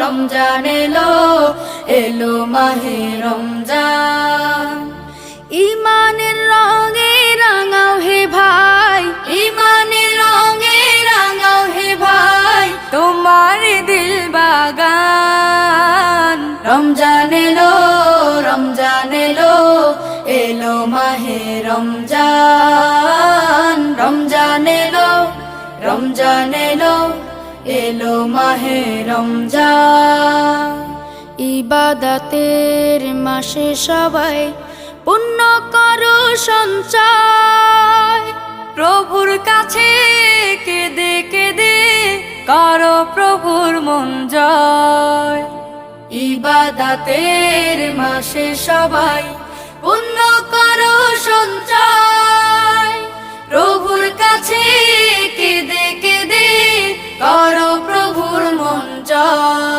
রমজান এলো, এলো মাহে রমজান। ইমানের রঙে রাঙাও হে ভাই, ইমানের রঙে রাঙাও হে ভাই, তোমার দিল বাগান। রমজান এলো, রমজান এলো, এলো মাহে রমজান। রমজান এলো, রমজান এলো, এলো মাহে রমজান। ইবাদতের মাসে সবাই পুণ্য করো সঞ্চয়, প্রভুর কাছে কেঁদে কেঁদে করো প্রভুর মন জয়। ইবাদতের মাসে সবাই পুণ্য করো সঞ্চয়, প্রভুর কাছে কেঁদে কেঁদে করো প্রভুর মন জয়।